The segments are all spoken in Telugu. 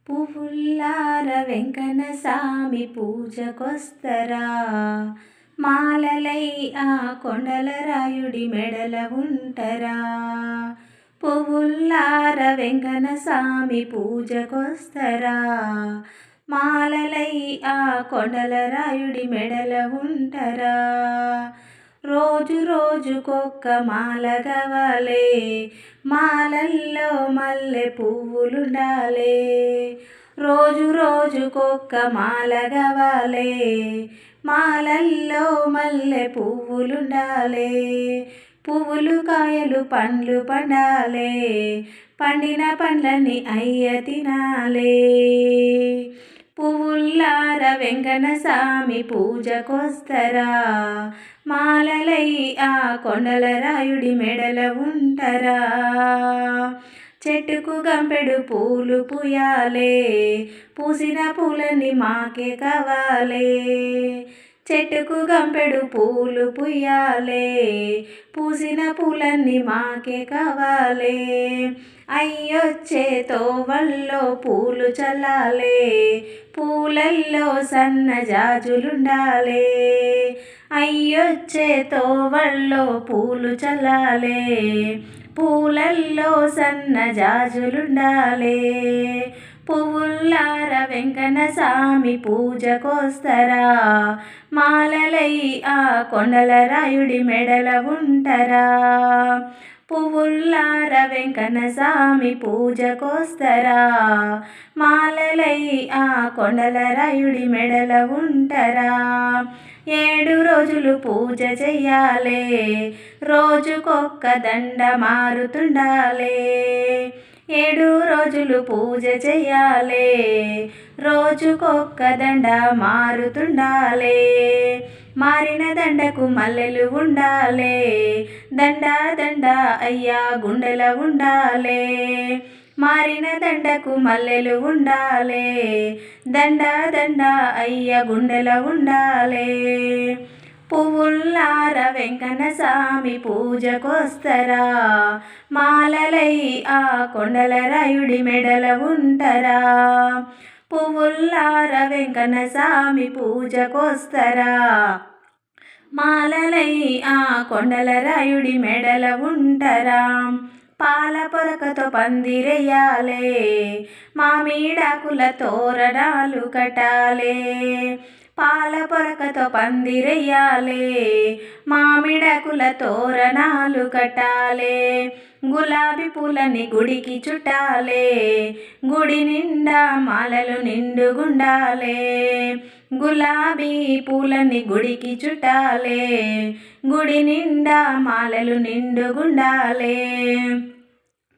పువ్వుల్లార వెంకన్న సామి పూజకొస్తరా, మాలలై ఆ కొండల రాయుడి మెడల ఉంటరా. పువ్వుల్లార వెంకన్న సామి పూజకొస్తరా, మాలలై ఆ కొండల రాయుడి మెడల ఉంటరా. రోజు రోజుకొక్క మాల గవలే, మాలల్లో మల్లె పువ్వులుండాలే. రోజు రోజుకొక్క మాల గవలే, మాలల్లో మల్లె పువ్వులుండాలే. పువ్వులు కాయలు పండ్లు పండాలే, పండిన పండ్లని అయ్య తినాలే. పువ్వుల్లార వెంకన్న సామి పూజకొస్తరా, మాలలై ఆ కొండల రాయుడి మెడల ఉంటరా. చెట్టుకు గంపెడు పూలు పూయాలే, పూసిన పూలని మాకే కావాలే. చెట్టుకు గంపెడు పూలు పూయాలే, పూసిన పూలన్నీ మాకే కావాలే. అయ్యొచ్చే తోవల్లో పూలు చల్లాలే, పూలల్లో సన్న జాజులుండాలే. అయ్యొచ్చే తోవల్లో పూలు చల్లాలే, పూలల్లో సన్న జాజులుండాలే. పువ్వుల్లార వెంకన్న సామి పూజకొస్తరా, మాలలై ఆ కొండల రాయుడి మెడల ఉంటరా. పువ్వుల్లార వెంకన్న సామి పూజకొస్తరా, మాలలై ఆ కొండల రాయుడి మెడల ఉంటరా. 7 రోజులు పూజ చెయ్యాలే, రోజుకొక్క దండ మారుతుండాలే. 7 రోజులు పూజ చెయ్యాలే, రోజుకొక్క దండ మారుతుండాలే. మారిన దండకు మల్లెలు ఉండాలే, దండ దండ అయ్యా గుండెల ఉండాలే. మారిన దండకు మల్లెలు ఉండాలే, దండ దండ అయ్య గుండెల ఉండాలే. పువ్వుల్లార వెంకన్న సామి పూజకొస్తరా, మాలలై ఆ కొండల రాయుడి మెడల ఉంటరా. పువ్వుల్లార వెంకన్న సామి పూజకొస్తరా, మాలలై ఆ కొండల రాయుడి మెడల ఉంటరా. పాల పొరకతో పందిరెయ్యాలే, మామిడాకుల తోరణాలు కట్టాలే. పాల పొరకతో పందిరెయ్యాలే, మామిడాకుల తోరణాలు కట్టాలే. గులాబీ పూలని గుడికి చుట్టాలే, గుడి నిండా మాలలు నిండుగుండాలే. గులాబీ పూలని గుడికి చుట్టాలే, గుడి నిండా మాలలు నిండుగుండాలే.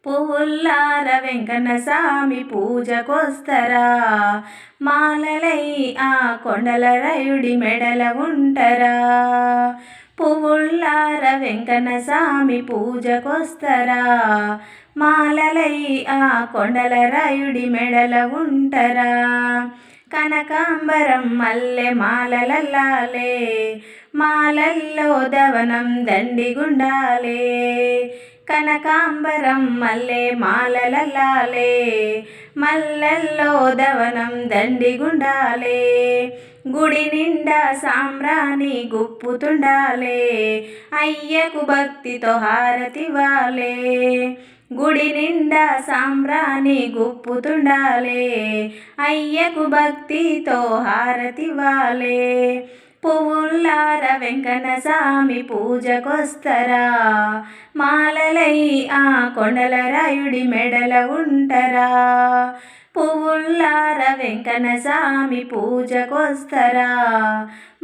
పువ్వుల్లార వెంకన్న సామి పూజకొస్తరా, మాలలై ఆ కొండల రాయుడి మెడల ఉంటరా. పువ్వుల్లార వెంకన్న సామి పూజకొస్తరా, మాలలై ఆ కొండల రాయుడి మెడల ఉంటరా. కనకాంబరం మల్లె మాలలల్లాలే, మాలల్లో దవనం దండిగుండాలే. కనకాంబరం మల్లె మాలలల్లాలే, మల్లల్లో దవనం దండిగుండాలే. గుడి నిండా సాంబ్రాణి గుప్పుతుండాలే, అయ్యకు భక్తితో హారతివ్వాలే. గుడి నిండా సాంబ్రాణి గుప్పుతుండాలే, అయ్యకు భక్తితో హారతివ్వాలే. పువ్వుల్లార వెంకన్న సామి పూజకొస్తరా, మాలలై ఆ కొండల రాయుడి మెడల ఉంటరా. పువ్వుల్లార వెంకన్న సామి పూజకొస్తరా,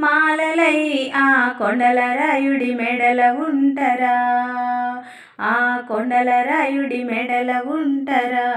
మాలలై ఆ కొండల రాయుడి మెడల ఉంటరా. ఆ కొండల రాయుడి మెడల ఉంటరా.